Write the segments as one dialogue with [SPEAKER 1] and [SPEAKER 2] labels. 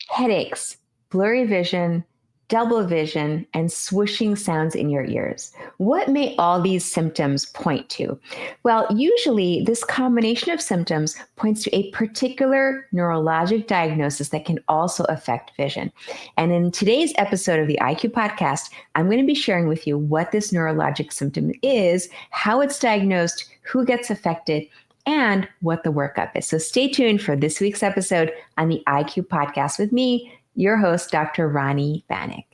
[SPEAKER 1] headaches, blurry vision, double vision, and swishing sounds in your ears. What may all these symptoms point to? Well, usually this combination of symptoms points to a particular neurologic diagnosis that can also affect vision. And in today's episode of the IQ podcast, I'm going to be sharing with you what this neurologic symptom is, how it's diagnosed, who gets affected, and what the workup is. So stay tuned for this week's episode on the IQ podcast with me, your host, Dr. Rani Banik.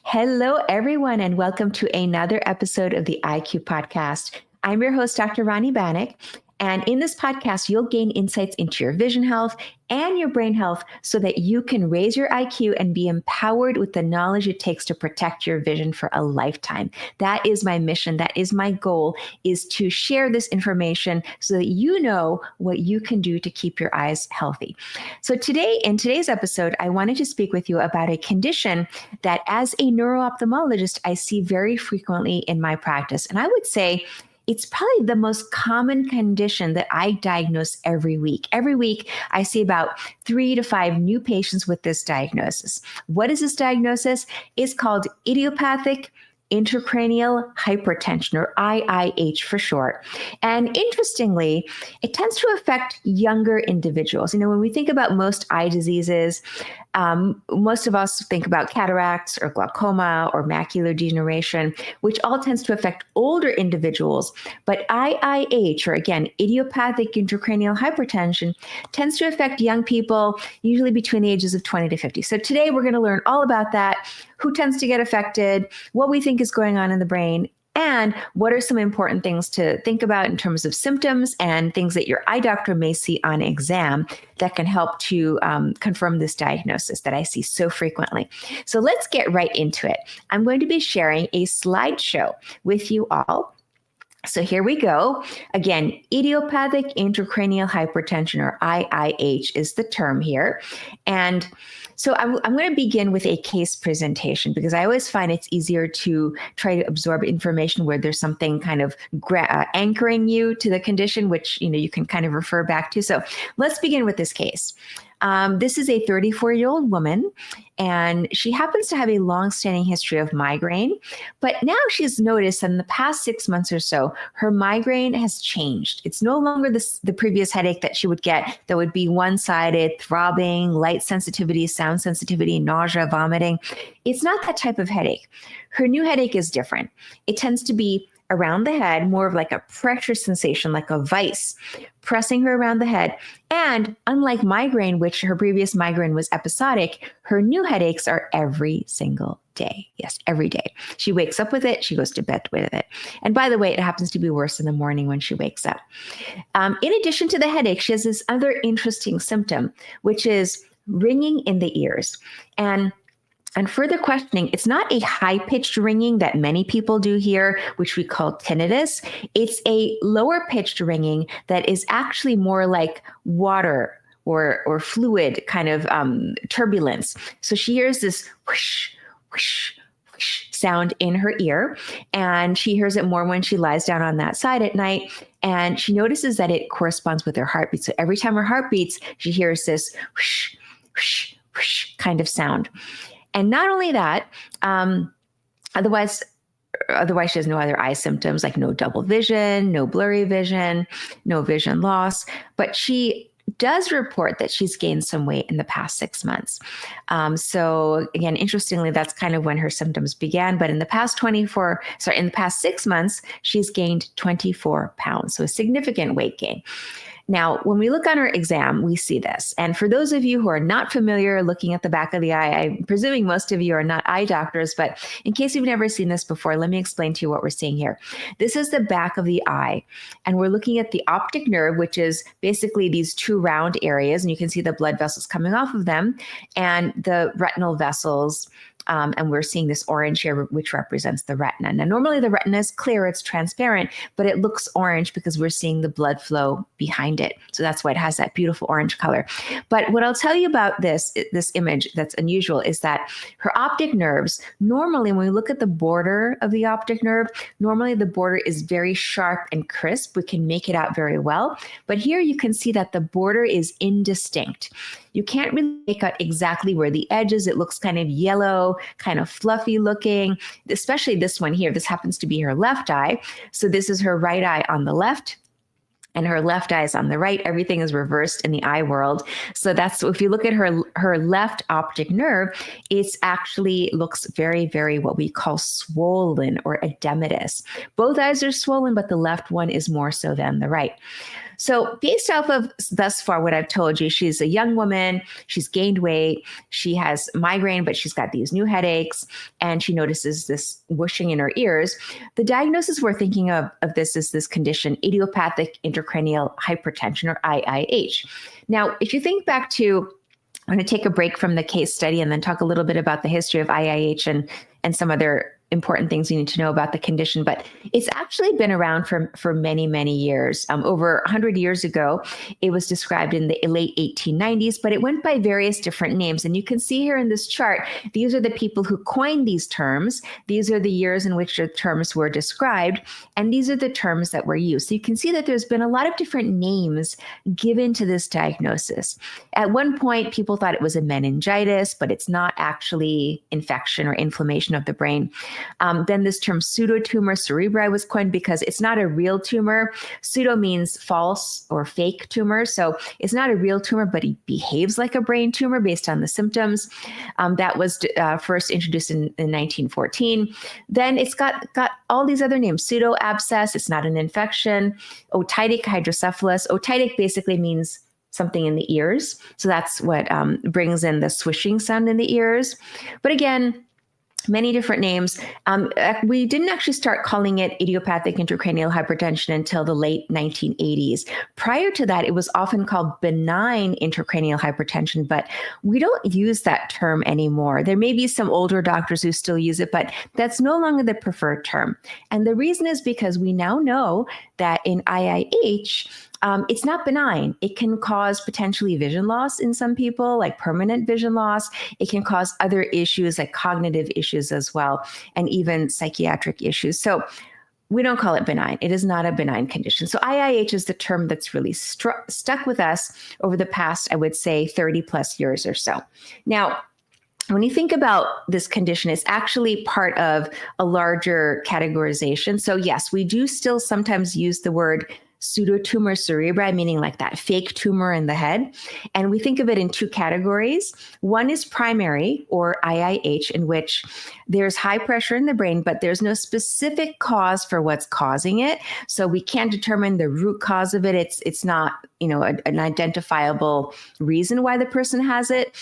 [SPEAKER 1] Hello, everyone, and welcome to another episode of the IQ podcast. I'm your host, Dr. Rani Banik. And in this podcast, you'll gain insights into your vision health and your brain health so that you can raise your IQ and be empowered with the knowledge it takes to protect your vision for a lifetime. That is my mission. That is my goal, is to share this information so that you know what you can do to keep your eyes healthy. So today, in today's episode, I wanted to speak with you about a condition that as a neuro-ophthalmologist, I see very frequently in my practice. And I would say it's probably the most common condition that I diagnose every week. Every week, I see about 3 to 5 new patients with this diagnosis. What is this diagnosis? It's called Idiopathic Intracranial Hypertension, or IIH for short. And interestingly, it tends to affect younger individuals. You know, when we think about most eye diseases, most of us think about cataracts or glaucoma or macular degeneration, which all tends to affect older individuals. But IIH, or again, idiopathic intracranial hypertension, tends to affect young people, usually between the ages of 20 to 50. So today we're going to learn all about that, who tends to get affected, what we think is going on in the brain, and what are some important things to think about in terms of symptoms and things that your eye doctor may see on exam that can help to confirm this diagnosis that I see so frequently. So let's get right into it. I'm going to be sharing a slideshow with you all. So here we go. Again, idiopathic intracranial hypertension, or IIH, is the term here. And so I'm going to begin with a case presentation because I always find it's easier to try to absorb information where there's something kind of anchoring you to the condition, which you can kind of refer back to. So let's begin with this case. This is a 34-year-old woman, and she happens to have a long-standing history of migraine. But now she's noticed that in the past 6 months or so, her migraine has changed. It's no longer the previous headache that she would get that would be one-sided, throbbing, light sensitivity, sound sensitivity, nausea, vomiting. It's not that type of headache. Her new headache is different. It tends to be around the head, more of like a pressure sensation, like a vice, pressing her around the head. And unlike migraine, which her previous migraine was episodic, her new headaches are every single day. Yes, every day. She wakes up with it. She goes to bed with it. And by the way, it happens to be worse in the morning when she wakes up. In addition to the headache, she has this other interesting symptom, which is ringing in the ears. And further questioning, it's not a high-pitched ringing that many people do here, which we call tinnitus. It's a lower-pitched ringing that is actually more like water or fluid kind of turbulence. So she hears this whoosh, whoosh, whoosh sound in her ear, and she hears it more when she lies down on that side at night. And she notices that it corresponds with her heartbeat. So every time her heart beats, she hears this whoosh, whoosh, whoosh kind of sound. And not only that, otherwise she has no other eye symptoms, like no double vision, no blurry vision, no vision loss. But she does report that she's gained some weight in the past 6 months. So again, interestingly, that's kind of when her symptoms began. But in the past 6 months, she's gained 24 pounds. So a significant weight gain. Now, when we look on her exam, we see this. And for those of you who are not familiar looking at the back of the eye, I'm presuming most of you are not eye doctors, but in case you've never seen this before, let me explain to you what we're seeing here. This is the back of the eye, and we're looking at the optic nerve, which is basically these two round areas, and you can see the blood vessels coming off of them, and the retinal vessels. And we're seeing this orange here, which represents the retina. Now, normally the retina is clear, it's transparent, but it looks orange because we're seeing the blood flow behind it. So that's why it has that beautiful orange color. But what I'll tell you about this image that's unusual is that her optic nerves, normally when we look at the border of the optic nerve, normally the border is very sharp and crisp. We can make it out very well. But here you can see that the border is indistinct. you can't really make out exactly where the edge is. It looks kind of yellow, kind of fluffy looking, especially this one here. This happens to be her left eye. So this is her right eye on the left, and her left eye is on the right. Everything is reversed in the eye world. So that's, if you look at her left optic nerve, it's actually looks very, very what we call swollen or edematous. Both eyes are swollen, but the left one is more so than the right. So based off of thus far what I've told you, she's a young woman, she's gained weight, she has migraine, but she's got these new headaches, and she notices this whooshing in her ears. The diagnosis we're thinking of this is this condition, Idiopathic Intracranial Hypertension, or IIH. Now, if you think back to, I'm going to take a break from the case study and then talk a little bit about the history of IIH and some other important things you need to know about the condition, but it's actually been around for many, many years. Over 100 years ago, it was described in the late 1890s, but it went by various different names. And you can see here in this chart, these are the people who coined these terms. These are the years in which the terms were described, and these are the terms that were used. So you can see that there's been a lot of different names given to this diagnosis. At one point, people thought it was a meningitis, but it's not actually infection or inflammation of the brain. Then this term pseudotumor cerebri was coined because it's not a real tumor. Pseudo means false or fake tumor. So it's not a real tumor, but it behaves like a brain tumor based on the symptoms. That was first introduced in 1914. Then it's got all these other names. Pseudo abscess, it's not an infection. Otitic hydrocephalus. Otitic basically means something in the ears. So that's what brings in the swishing sound in the ears. But again, many different names. We didn't actually start calling it idiopathic intracranial hypertension until the late 1980s. Prior to that, it was often called benign intracranial hypertension, but we don't use that term anymore. There may be some older doctors who still use it, but that's no longer the preferred term. And the reason is because we now know that in IIH, it's not benign. It can cause potentially vision loss in some people, like permanent vision loss. It can cause other issues like cognitive issues as well, and even psychiatric issues. So we don't call it benign. It is not a benign condition. So IIH is the term that's really stuck with us over the past, I would say, 30 plus years or so. Now, when you think about this condition, it's actually part of a larger categorization. So yes, we do still sometimes use the word pseudotumor cerebri, meaning like that fake tumor in the head. And we think of it in two categories. One is primary, or IIH, in which there's high pressure in the brain, but there's no specific cause for what's causing it. So we can't determine the root cause of it. It's not, an identifiable reason why the person has it.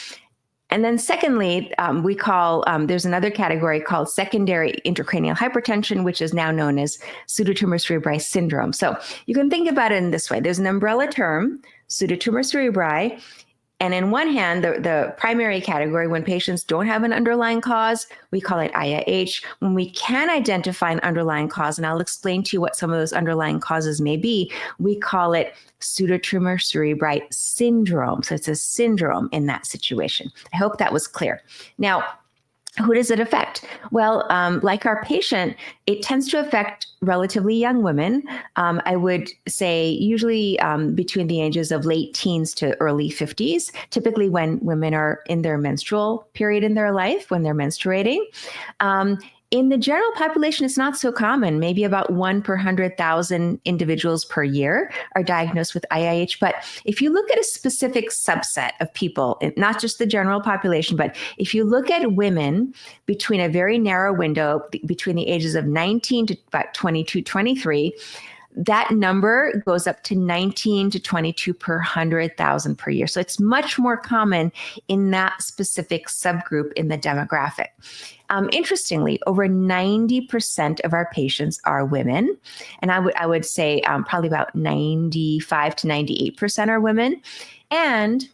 [SPEAKER 1] And then secondly, we call, there's another category called secondary intracranial hypertension, which is now known as Pseudotumor Cerebri Syndrome. So you can think about it in this way. There's an umbrella term, Pseudotumor Cerebri. And in one hand, the primary category, when patients don't have an underlying cause, we call it IIH. When we can identify an underlying cause, and I'll explain to you what some of those underlying causes may be, we call it Pseudotumor Cerebri Syndrome. So it's a syndrome in that situation. I hope that was clear. Now, who does it affect? Well, like our patient, it tends to affect relatively young women. I would say usually between the ages of late teens to early 50s, typically when women are in their menstrual period in their life, when they're menstruating. In the general population, it's not so common. Maybe about 1 per 100,000 individuals per year are diagnosed with IIH. But if you look at a specific subset of people, not just the general population, but if you look at women between a very narrow window, between the ages of 19 to about 22, 23, that number goes up to 19 to 22 per 100,000 per year. So it's much more common in that specific subgroup in the demographic. Interestingly, over 90% of our patients are women, and I would say probably about 95 to 98% are women, and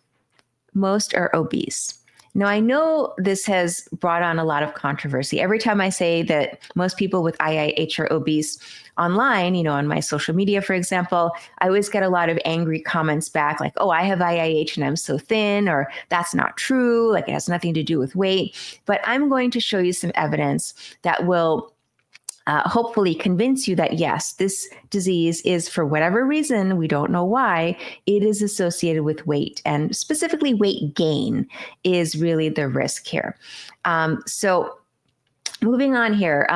[SPEAKER 1] most are obese. Now, I know this has brought on a lot of controversy. Every time I say that most people with IIH are obese online, on my social media, for example, I always get a lot of angry comments back like, oh, I have IIH and I'm so thin, or that's not true, like it has nothing to do with weight. But I'm going to show you some evidence that will hopefully convince you that yes, this disease is, for whatever reason, we don't know why, it is associated with weight, and specifically weight gain is really the risk here. So moving on here,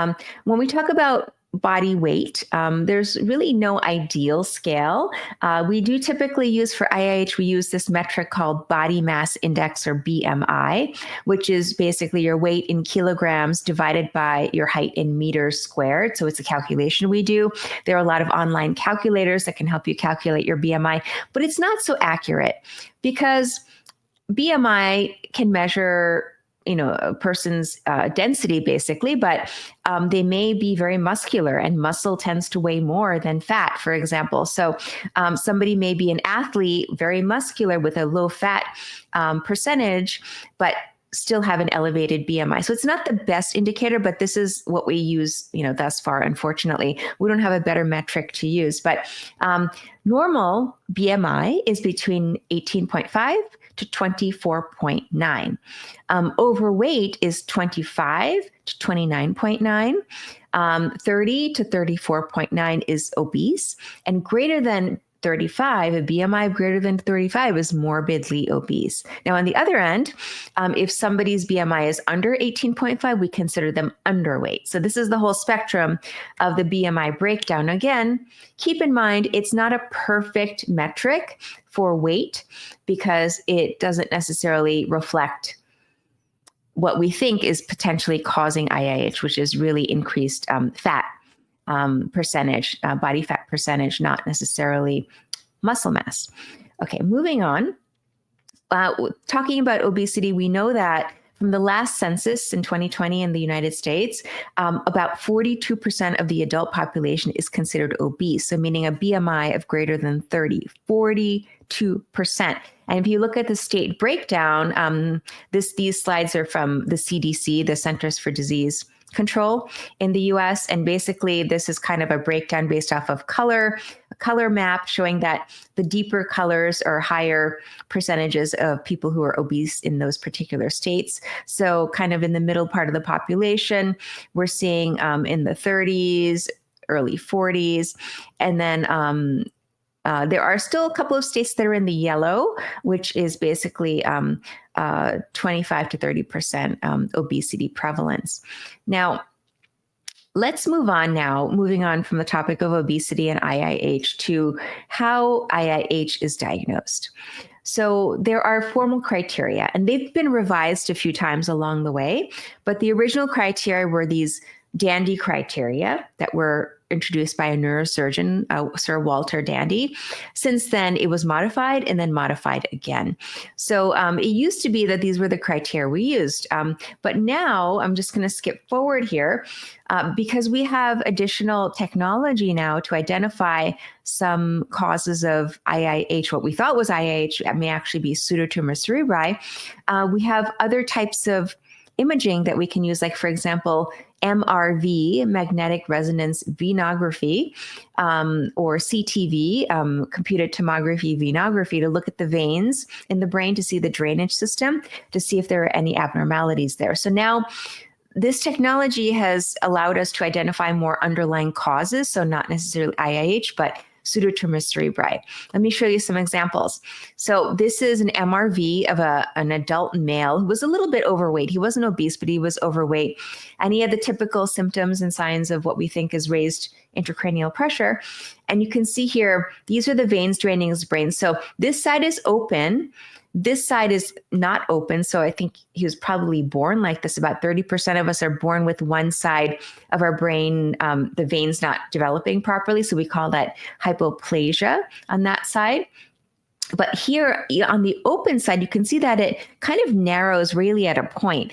[SPEAKER 1] when we talk about body weight, there's really no ideal scale. We do typically use, for IIH, we use this metric called body mass index, or BMI, which is basically your weight in kilograms divided by your height in meters squared. So it's a calculation we do. There are a lot of online calculators that can help you calculate your BMI, but it's not so accurate because BMI can measure a person's density basically, but they may be very muscular, and muscle tends to weigh more than fat, for example. So somebody may be an athlete, very muscular with a low fat percentage, but still have an elevated BMI. So it's not the best indicator, but this is what we use, thus far. Unfortunately, we don't have a better metric to use, but normal BMI is between 18.5 to 24.9. Overweight is 25 to 29.9. 30 to 34.9 is obese, and greater than 35, a BMI greater than 35 is morbidly obese. Now, on the other end, if somebody's BMI is under 18.5, we consider them underweight. So this is the whole spectrum of the BMI breakdown. Again, keep in mind, it's not a perfect metric for weight because it doesn't necessarily reflect what we think is potentially causing IIH, which is really increased fat percentage, body fat percentage, not necessarily muscle mass. Okay, moving on. Talking about obesity, we know that from the last census in 2020 in the United States, about 42% of the adult population is considered obese, so meaning a BMI of greater than 30, 42%. And if you look at the state breakdown, these slides are from the CDC, the Centers for Disease Control in the US. And basically, this is kind of a breakdown based off of a color map showing that the deeper colors are higher percentages of people who are obese in those particular states. So kind of in the middle part of the population, we're seeing in the 30s, early 40s, and then there are still a couple of states that are in the yellow, which is basically 25 to 30% obesity prevalence. Now, let's moving on from the topic of obesity and IIH to how IIH is diagnosed. So there are formal criteria, and they've been revised a few times along the way, but the original criteria were these Dandy criteria that were introduced by a neurosurgeon, Sir Walter Dandy. Since then, it was modified and then modified again. So it used to be that these were the criteria we used. But now I'm just going to skip forward here because we have additional technology now to identify some causes of IIH. What we thought was IIH may actually be pseudotumor cerebri. We have other types of imaging that we can use, like, for example, MRV, magnetic resonance venography, or CTV, computed tomography venography, to look at the veins in the brain to see the drainage system, to see if there are any abnormalities there. So now this technology has allowed us to identify more underlying causes, so not necessarily IIH, but pseudotumor cerebri. Let me show you some examples. So this is an MRV of an adult male who was a little bit overweight. He wasn't obese, but he was overweight. And he had the typical symptoms and signs of what we think is raised intracranial pressure. And you can see here, these are the veins draining his brain. So this side is open. This side is not open. So I think he was probably born like this. About 30% of us are born with one side of our brain, the veins not developing properly. So we call that hypoplasia on that side. But here on the open side, you can see that it kind of narrows really at a point.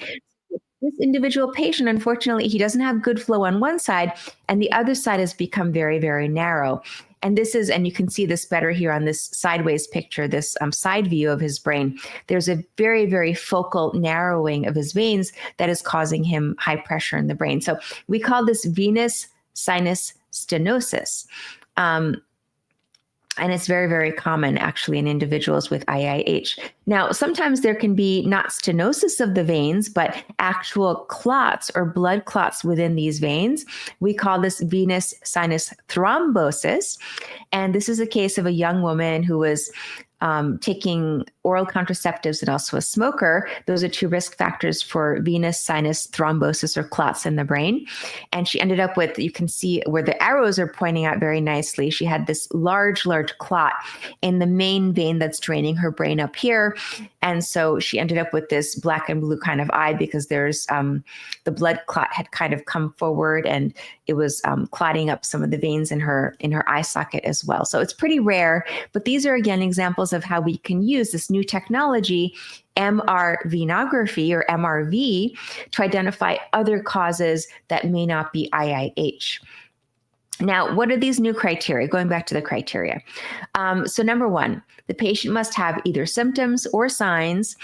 [SPEAKER 1] This individual patient, unfortunately, he doesn't have good flow on one side, and the other side has become very, very narrow. And you can see this better here on this sideways picture, this side view of his brain. There's a very, very focal narrowing of his veins that is causing him high pressure in the brain. So we call this venous sinus stenosis. And it's very, very common actually in individuals with IIH. Now, sometimes there can be not stenosis of the veins, but actual clots or blood clots within these veins. We call this venous sinus thrombosis. And this is a case of a young woman who was taking oral contraceptives and also a smoker. Those are two risk factors for venous sinus thrombosis or clots in the brain. And she ended up with, you can see where the arrows are pointing out very nicely. She had this large clot in the main vein that's draining her brain up here. And so she ended up with this black and blue kind of eye because there's the blood clot had kind of come forward and it was clotting up some of the veins in her eye socket as well. So it's pretty rare, but these are again examples of how we can use this new technology, MRvenography or MRV, to identify other causes that may not be IIH. Now, what are these new criteria? Going back to the criteria. So number one, the patient must have either symptoms or signs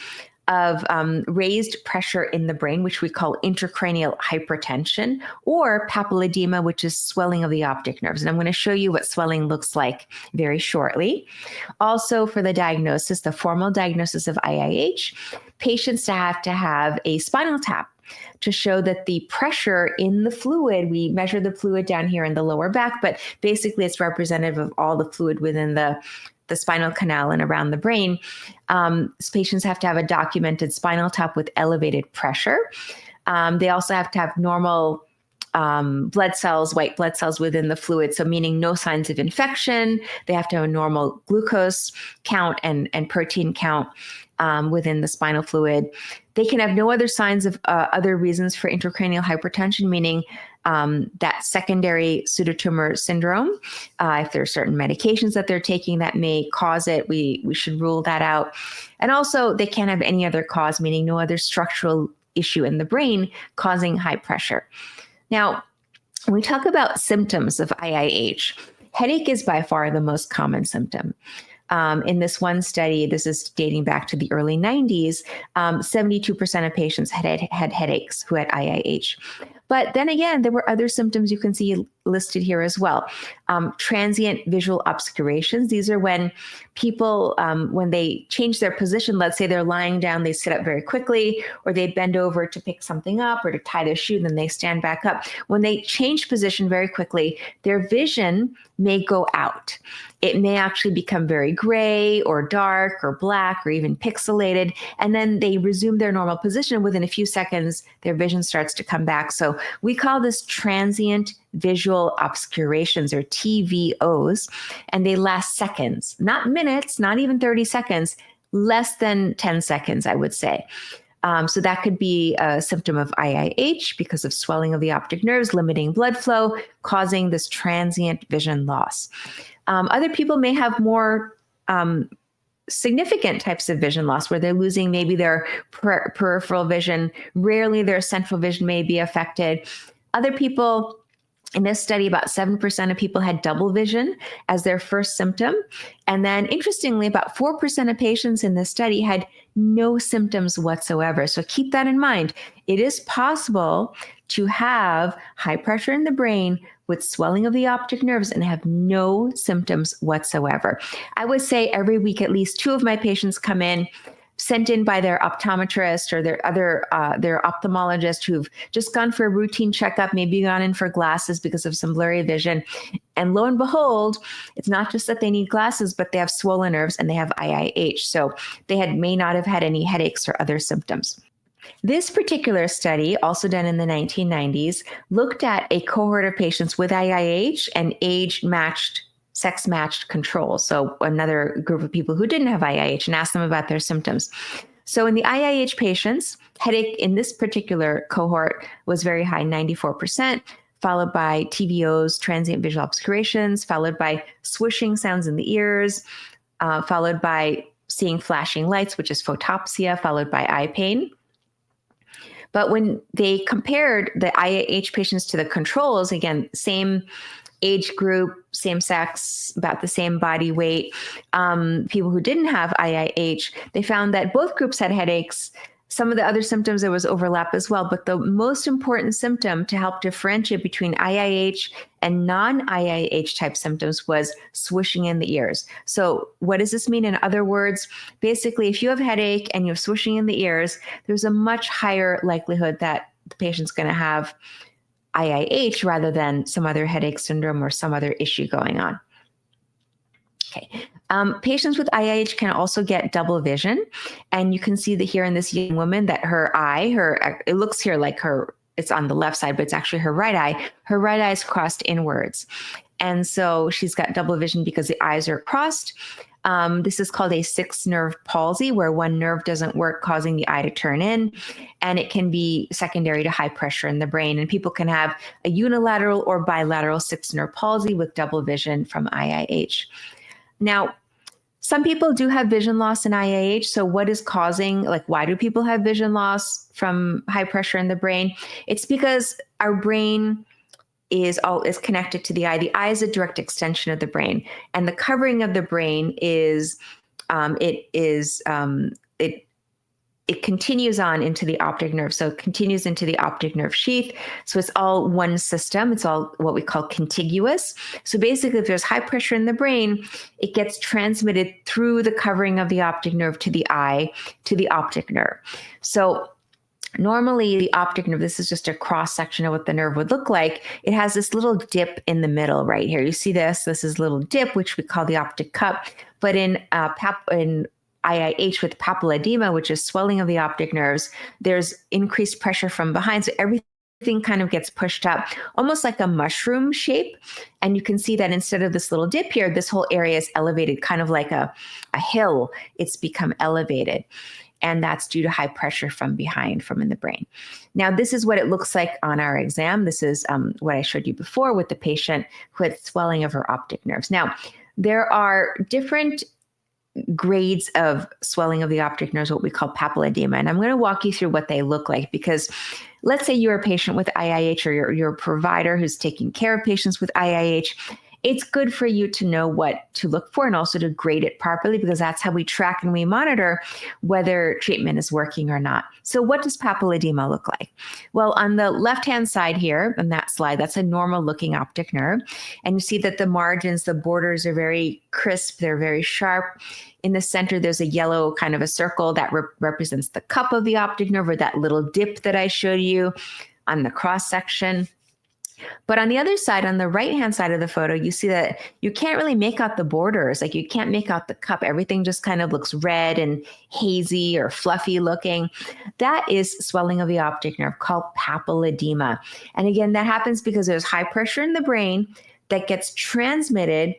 [SPEAKER 1] of raised pressure in the brain, which we call intracranial hypertension, or papilledema, which is swelling of the optic nerves. And I'm going to show you what swelling looks like very shortly. Also, for the diagnosis, the formal diagnosis of IIH, patients have to have a spinal tap to show that the pressure in the fluid, we measure the fluid down here in the lower back, but basically it's representative of all the fluid within the spinal canal and around the brain. Patients have to have a documented spinal tap with elevated pressure. They also have to have normal blood cells, white blood cells within the fluid, so meaning no signs of infection. They have to have a normal glucose count and protein count within the spinal fluid. They can have no other signs of other reasons for intracranial hypertension, meaning that secondary pseudotumor syndrome. If there are certain medications that they're taking that may cause it, we should rule that out. And also, they can't have any other cause, meaning no other structural issue in the brain causing high pressure. Now, when we talk about symptoms of IIH, headache is by far the most common symptom. In this one study, this is dating back to the early 90s, 72% of patients had headaches who had IIH. But then again, there were other symptoms you can see listed here as well. Transient visual obscurations. These are when people, when they change their position, let's say they're lying down, they sit up very quickly, or they bend over to pick something up or to tie their shoe, then they stand back up. When they change position very quickly, their vision may go out. It may actually become very gray or dark or black or even pixelated. And then they resume their normal position. Within a few seconds, their vision starts to come back. So we call this transient visual obscurations or TVOs, and they last seconds, not minutes, not even 30 seconds, less than 10 seconds, I would say. So that could be a symptom of IIH because of swelling of the optic nerves, limiting blood flow, causing this transient vision loss. Other people may have more significant types of vision loss where they're losing maybe their peripheral vision. Rarely their central vision may be affected. Other people, in this study, about 7% of people had double vision as their first symptom. And then interestingly, about 4% of patients in this study had no symptoms whatsoever. So keep that in mind. It is possible to have high pressure in the brain with swelling of the optic nerves and have no symptoms whatsoever. I would say every week, at least 2 of my patients come in, sent in by their optometrist or their ophthalmologist who've just gone for a routine checkup, maybe gone in for glasses because of some blurry vision. And lo and behold, it's not just that they need glasses, but they have swollen nerves and they have IIH. So they may not have had any headaches or other symptoms. This particular study, also done in the 1990s, looked at a cohort of patients with IIH and age-matched, sex-matched control. So another group of people who didn't have IIH, and asked them about their symptoms. So in the IIH patients, headache in this particular cohort was very high, 94%, followed by TVOs, transient visual obscurations, followed by swishing sounds in the ears, followed by seeing flashing lights, which is photopsia, followed by eye pain. But when they compared the IIH patients to the controls, again, same age group, same sex, about the same body weight, people who didn't have IIH, they found that both groups had headaches Some of the other symptoms, there was overlap as well, but the most important symptom to help differentiate between IIH and non-IIH type symptoms was swishing in the ears. So what does this mean? In other words, basically, if you have headache and you have swishing in the ears, there's a much higher likelihood that the patient's going to have IIH rather than some other headache syndrome or some other issue going on. Okay. Patients with IIH can also get double vision. And you can see that here in this young woman that it looks here like it's on the left side, but it's actually her right eye. Her right eye is crossed inwards. And so she's got double vision because the eyes are crossed. This is called a sixth nerve palsy, where one nerve doesn't work, causing the eye to turn in. And it can be secondary to high pressure in the brain. And people can have a unilateral or bilateral sixth nerve palsy with double vision from IIH. Now, some people do have vision loss in IIH. So what is causing, why do people have vision loss from high pressure in the brain? It's because our brain is connected to the eye. The eye is a direct extension of the brain, and the covering of the brain it continues on into the optic nerve. So it continues into the optic nerve sheath. So it's all one system. It's all what we call contiguous. So basically, if there's high pressure in the brain, it gets transmitted through the covering of the optic nerve to the eye, to the optic nerve. So normally the optic nerve, this is just a cross section of what the nerve would look like. It has this little dip in the middle right here. You see this is a little dip, which we call the optic cup. But in IIH with papilledema, which is swelling of the optic nerves, there's increased pressure from behind. So everything kind of gets pushed up, almost like a mushroom shape. And you can see that instead of this little dip here, this whole area is elevated, kind of like a hill. It's become elevated. And that's due to high pressure from behind, from in the brain. Now, this is what it looks like on our exam. This is what I showed you before with the patient who had swelling of her optic nerves. Now, there are different grades of swelling of the optic nerves, what we call papilledema. And I'm going to walk you through what they look like, because let's say you're a patient with IIH, or you're a provider who's taking care of patients with IIH. It's good for you to know what to look for and also to grade it properly, because that's how we track and we monitor whether treatment is working or not. So what does papilledema look like? Well, on the left-hand side here on that slide, that's a normal looking optic nerve. And you see that the margins, the borders are very crisp. They're very sharp. In the center, there's a yellow kind of a circle that represents the cup of the optic nerve, or that little dip that I showed you on the cross section. But on the other side, on the right-hand side of the photo, you see that you can't really make out the borders. You can't make out the cup. Everything just kind of looks red and hazy or fluffy looking. That is swelling of the optic nerve, called papilledema. And again, that happens because there's high pressure in the brain that gets transmitted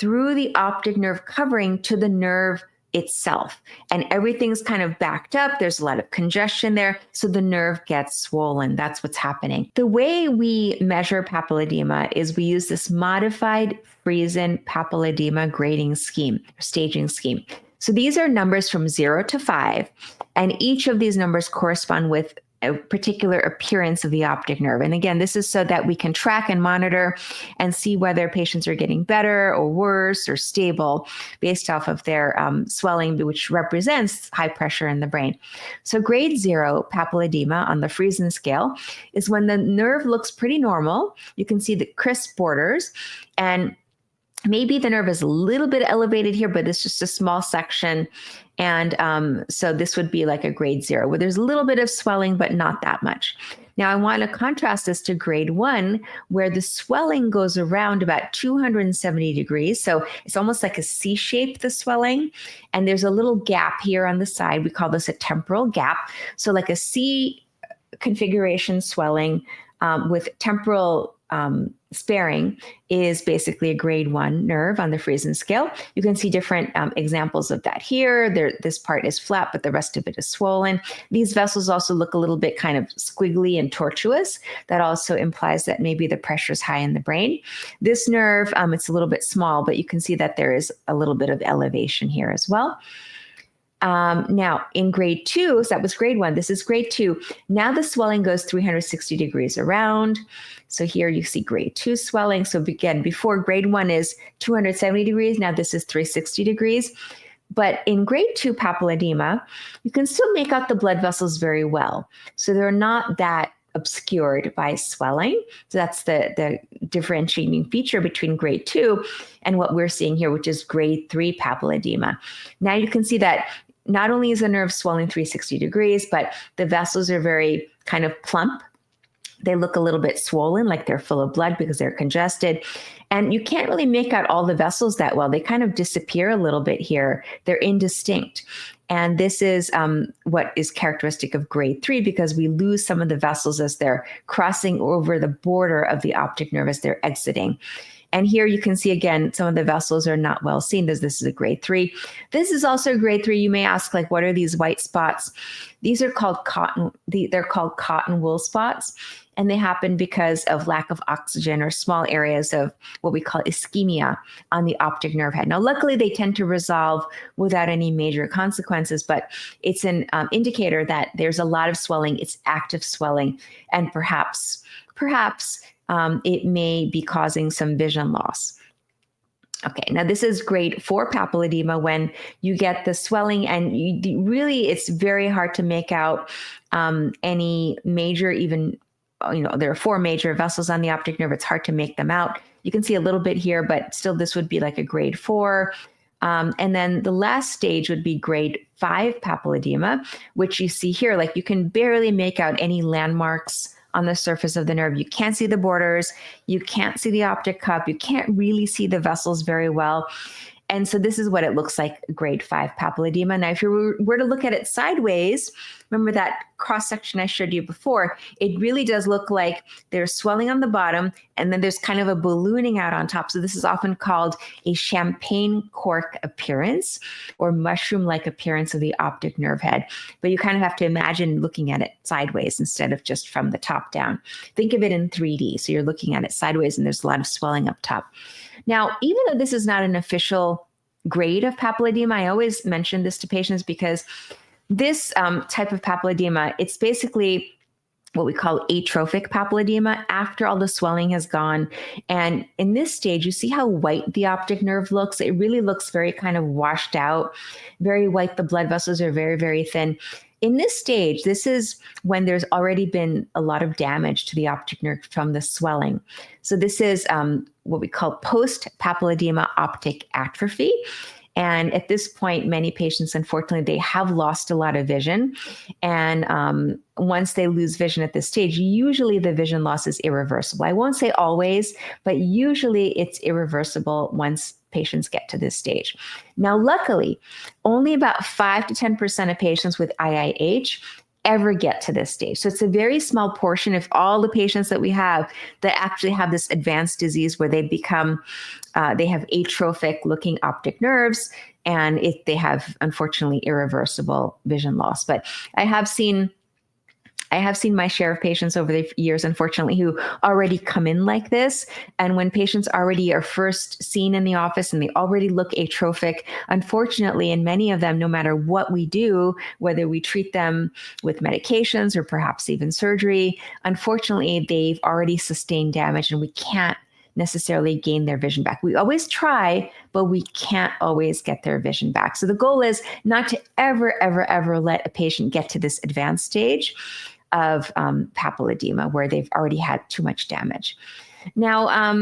[SPEAKER 1] through the optic nerve covering to the nerve itself. And everything's kind of backed up. There's a lot of congestion there. So the nerve gets swollen. That's what's happening. The way we measure papilledema is we use this modified Friesen papilledema grading scheme, or staging scheme. So these are numbers from 0 to 5. And each of these numbers correspond with a particular appearance of the optic nerve. And again, this is so that we can track and monitor and see whether patients are getting better or worse or stable based off of their swelling, which represents high pressure in the brain. So grade 0 papilledema on the Friesen scale is when the nerve looks pretty normal. You can see the crisp borders, and maybe the nerve is a little bit elevated here, but it's just a small section. And so this would be like a grade 0, where there's a little bit of swelling, but not that much. Now, I want to contrast this to grade 1, where the swelling goes around about 270 degrees. So it's almost like a C shape, the swelling. And there's a little gap here on the side. We call this a temporal gap. So like a C configuration swelling with temporal sparing is basically a grade 1 nerve on the Friesen scale. You can see different examples of that here. This part is flat, but the rest of it is swollen. These vessels also look a little bit kind of squiggly and tortuous. That also implies that maybe the pressure is high in the brain. This nerve, it's a little bit small, but you can see that there is a little bit of elevation here as well. Now in grade 2, so that was grade 1, this is grade 2. Now the swelling goes 360 degrees around. So here you see grade 2 swelling. So again, before grade 1 is 270 degrees, now this is 360 degrees. But in grade 2 papilledema, you can still make out the blood vessels very well. So they're not that obscured by swelling. So that's the differentiating feature between grade 2 and what we're seeing here, which is grade 3 papilledema. Now you can see that not only is the nerve swelling 360 degrees, but the vessels are very kind of plump. They look a little bit swollen, like they're full of blood because they're congested. And you can't really make out all the vessels that well. They kind of disappear a little bit here. They're indistinct. And this is what is characteristic of grade 3 because we lose some of the vessels as they're crossing over the border of the optic nerve as they're exiting. And here you can see again, some of the vessels are not well seen as this is a grade 3. This is also grade 3. You may ask, like, what are these white spots? These are called they're called cotton wool spots. And they happen because of lack of oxygen or small areas of what we call ischemia on the optic nerve head. Now, luckily, they tend to resolve without any major consequences, but it's an indicator that there's a lot of swelling. It's active swelling, and perhaps it may be causing some vision loss. Okay, now this is grade 4 papilledema when you get the swelling, and it's very hard to make out any major, even. There are 4 major vessels on the optic nerve. It's hard to make them out. You can see a little bit here, but still this would be like a grade 4. And then the last stage would be grade 5 papilledema, which you see here. Like, you can barely make out any landmarks on the surface of the nerve. You can't see the borders. You can't see the optic cup. You can't really see the vessels very well. And so this is what it looks like, grade 5 papilledema. Now, if you were to look at it sideways, remember that cross-section I showed you before, it really does look like there's swelling on the bottom, and then there's kind of a ballooning out on top. So this is often called a champagne cork appearance or mushroom-like appearance of the optic nerve head. But you kind of have to imagine looking at it sideways instead of just from the top down. Think of it in 3D. So you're looking at it sideways, and there's a lot of swelling up top. Now, even though this is not an official grade of papilledema, I always mention this to patients because this type of papilledema, it's basically what we call atrophic papilledema after all the swelling has gone. And in this stage, you see how white the optic nerve looks. It really looks very kind of washed out, very white. The blood vessels are very, very thin. In this stage, this is when there's already been a lot of damage to the optic nerve from the swelling. So this is what we call post-papilledema optic atrophy. And at this point, many patients, unfortunately, they have lost a lot of vision. And once they lose vision at this stage, usually the vision loss is irreversible. I won't say always, but usually it's irreversible once patients get to this stage. Now, luckily, only about 5 to 10% of patients with IIH ever get to this stage. So it's a very small portion of all the patients that we have that actually have this advanced disease where they become, they have atrophic looking optic nerves, and they have, unfortunately, irreversible vision loss. But I have seen my share of patients over the years, unfortunately, who already come in like this. And when patients already are first seen in the office and they already look atrophic, unfortunately, in many of them, no matter what we do, whether we treat them with medications or perhaps even surgery, unfortunately, they've already sustained damage and we can't necessarily gain their vision back. We always try, but we can't always get their vision back. So the goal is not to ever let a patient get to this advanced stage of papilledema where they've already had too much damage. Now,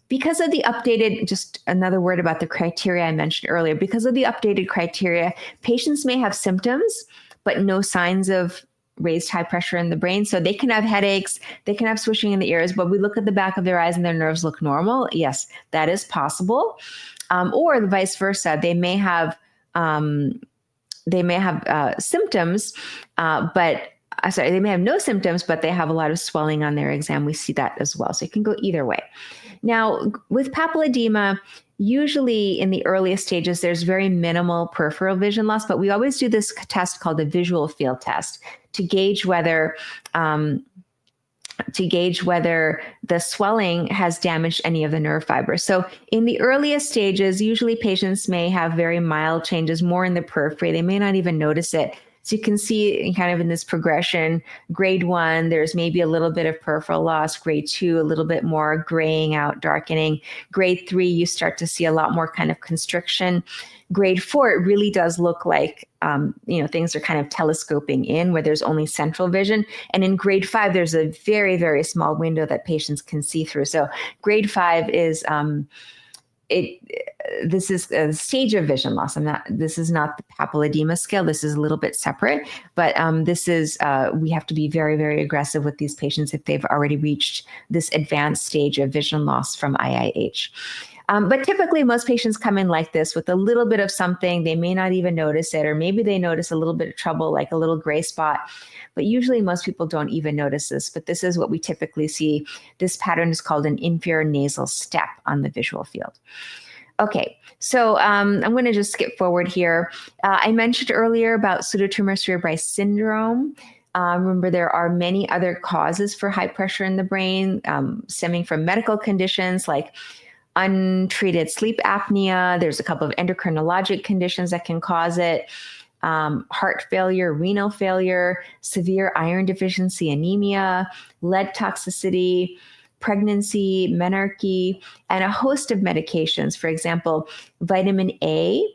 [SPEAKER 1] because of the updated, just another word about the criteria I mentioned earlier, because of the updated criteria, patients may have symptoms, but no signs of raised high pressure in the brain. So they can have headaches, they can have swishing in the ears, but we look at the back of their eyes and their nerves look normal. Yes, that is possible. Or the vice versa. They may have symptoms, they may have no symptoms, but they have a lot of swelling on their exam. We see that as well. So it can go either way. Now, with papilledema, usually in the earliest stages, there's very minimal peripheral vision loss, but we always do this test called the visual field test to gauge whether the swelling has damaged any of the nerve fibers. So in the earliest stages, usually patients may have very mild changes more in the periphery. They may not even notice it. So you can see kind of in this progression, grade 1, there's maybe a little bit of peripheral loss. Grade 2, a little bit more graying out, darkening. Grade 3, you start to see a lot more kind of constriction. Grade 4, it really does look like, things are kind of telescoping in where there's only central vision. And in grade 5, there's a very, very small window that patients can see through. So grade 5 is, this is a stage of vision loss. This is not the papilledema scale. This is a little bit separate, but we have to be very, very aggressive with these patients if they've already reached this advanced stage of vision loss from IIH. But typically most patients come in like this with a little bit of something. They may not even notice it, or maybe they notice a little bit of trouble, like a little gray spot. But usually most people don't even notice this, but this is what we typically see. This pattern is called an inferior nasal step on the visual field. Okay, so I'm going to just skip forward here. I mentioned earlier about Pseudotumor Cerebri Syndrome. Remember, there are many other causes for high pressure in the brain, stemming from medical conditions like untreated sleep apnea. There's a couple of endocrinologic conditions that can cause it. Heart failure, renal failure, severe iron deficiency, anemia, lead toxicity, pregnancy, menarche, and a host of medications. For example, vitamin A,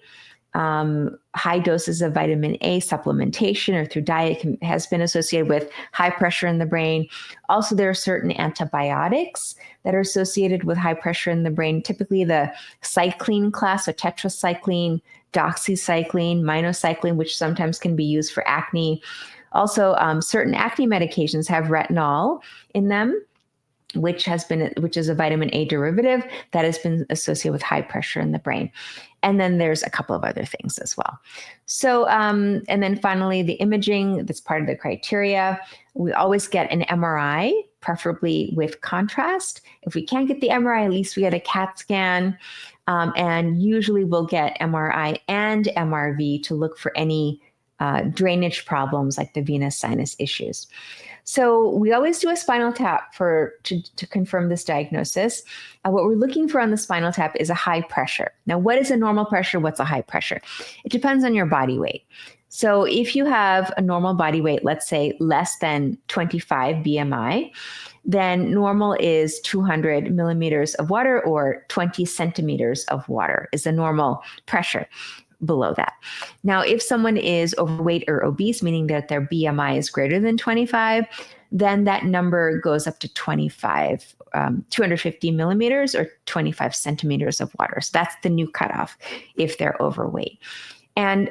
[SPEAKER 1] high doses of vitamin A supplementation or through diet has been associated with high pressure in the brain. Also, there are certain antibiotics that are associated with high pressure in the brain, typically the cycline class, so tetracycline, doxycycline, minocycline, which sometimes can be used for acne. Also, certain acne medications have retinol in them, which is a vitamin A derivative that has been associated with high pressure in the brain. And then there's a couple of other things as well. So, and then finally, the imaging, that's part of the criteria. We always get an MRI, preferably with contrast. If we can't get the MRI, at least we get a CAT scan. And usually we'll get MRI and MRV to look for any drainage problems like the venous sinus issues. So we always do a spinal tap to confirm this diagnosis. What we're looking for on the spinal tap is a high pressure. Now, what is a normal pressure? What's a high pressure? It depends on your body weight. So if you have a normal body weight, let's say less than 25 BMI, then normal is 200 millimeters of water or 20 centimeters of water is the normal pressure. Below that. Now, if someone is overweight or obese, meaning that their BMI is greater than 25, then that number goes up to 250 millimeters or 25 centimeters of water. So that's the new cutoff if they're overweight. And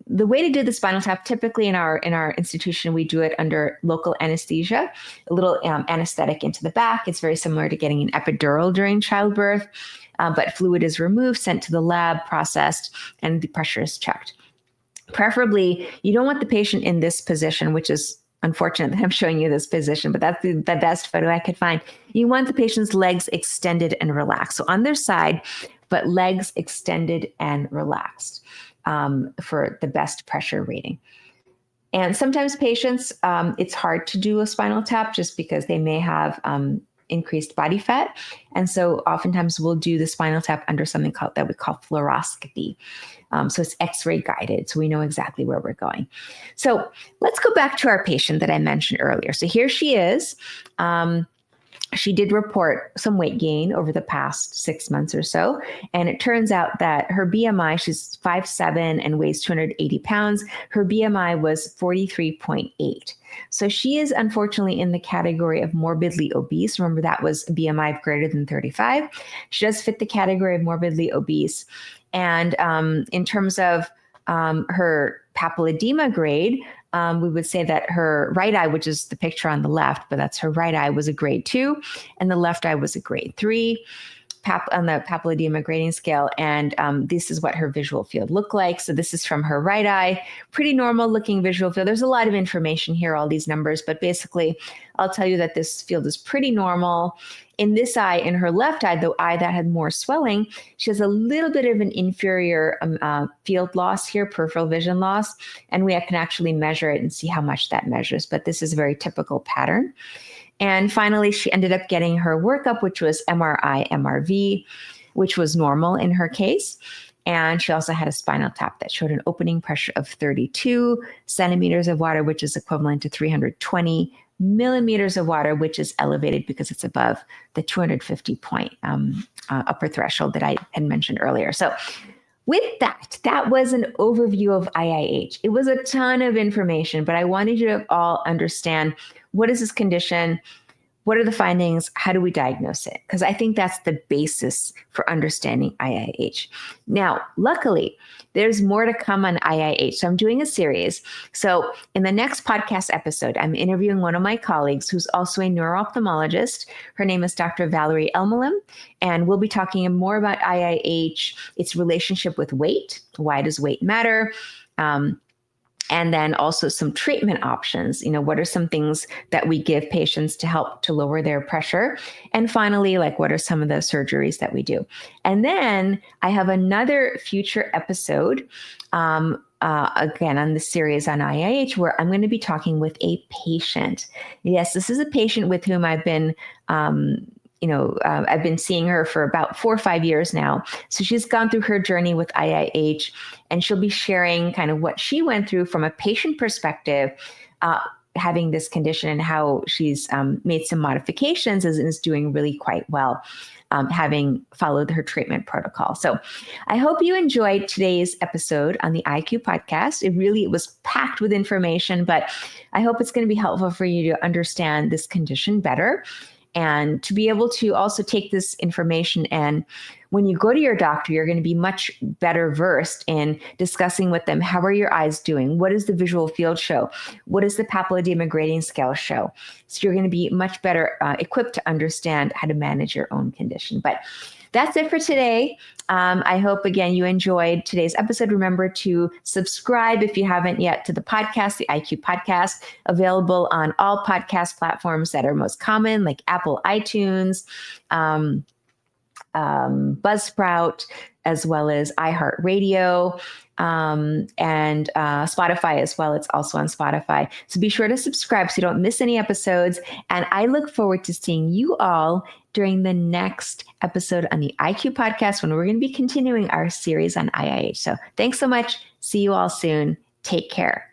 [SPEAKER 1] the way to do the spinal tap, typically in our institution, we do it under local anesthesia, a little anesthetic into the back. It's very similar to getting an epidural during childbirth. But fluid is removed, sent to the lab, processed, and the pressure is checked. Preferably, you don't want the patient in this position, which is unfortunate that I'm showing you this position, but that's the best photo I could find. You want the patient's legs extended and relaxed. So on their side, but legs extended and relaxed for the best pressure rating. And sometimes patients, it's hard to do a spinal tap just because they may have increased body fat. And so oftentimes we'll do the spinal tap under something that we call fluoroscopy. So it's X-ray guided, so we know exactly where we're going. So let's go back to our patient that I mentioned earlier. So here she is. She did report some weight gain over the past 6 months or so. And it turns out that her BMI, she's 5'7" and weighs 280 pounds. Her BMI was 43.8. So she is unfortunately in the category of morbidly obese. Remember, that was a BMI of greater than 35. She does fit the category of morbidly obese. And in terms of her papilledema grade, we would say that her right eye, which is the picture on the left, but that's her right eye, was a grade 2, and the left eye was a grade 3 on the papilledema grading scale. And this is what her visual field looked like. So this is from her right eye, pretty normal looking visual field. There's a lot of information here, all these numbers, but basically I'll tell you that this field is pretty normal. In this eye, in her left eye, the eye that had more swelling, she has a little bit of an inferior field loss here, peripheral vision loss, and we can actually measure it and see how much that measures, but this is a very typical pattern. And finally, she ended up getting her workup, which was MRI, MRV, which was normal in her case. And she also had a spinal tap that showed an opening pressure of 32 centimeters of water, which is equivalent to 320 millimeters of water, which is elevated because it's above the 250 point upper threshold that I had mentioned earlier. So with that was an overview of IIH. It was a ton of information, but I wanted you to all understand, what is this condition? What are the findings? How do we diagnose it? Because I think that's the basis for understanding IIH. Now, luckily, there's more to come on IIH. So I'm doing a series. So in the next podcast episode, I'm interviewing one of my colleagues who's also a neuro-ophthalmologist. Her name is Dr. Valerie Elmelem, and we'll be talking more about IIH, its relationship with weight. Why does weight matter? And then also some treatment options. What are some things that we give patients to help to lower their pressure? And finally, what are some of the surgeries that we do? And then I have another future episode, again, on the series on IIH, where I'm going to be talking with a patient. Yes, this is a patient with whom I've been I've been seeing her for about 4 or 5 years now. So she's gone through her journey with IIH, and she'll be sharing kind of what she went through from a patient perspective, having this condition, and how she's made some modifications and is doing really quite well, having followed her treatment protocol. So I hope you enjoyed today's episode on the IQ podcast. It was packed with information, but I hope it's going to be helpful for you to understand this condition better, and to be able to also take this information, and when you go to your doctor, you're going to be much better versed in discussing with them, how are your eyes doing? What does the visual field show? What does the papilledema grading scale show? So you're going to be much better equipped to understand how to manage your own condition. But that's it for today. I hope, again, you enjoyed today's episode. Remember to subscribe if you haven't yet to the podcast, the IQ podcast, available on all podcast platforms that are most common, like Apple, iTunes, Buzzsprout, as well as iHeartRadio, and Spotify as well. It's also on Spotify. So be sure to subscribe so you don't miss any episodes. And I look forward to seeing you all during the next episode on the IQ podcast, when we're going to be continuing our series on IIH. So thanks so much. See you all soon. Take care.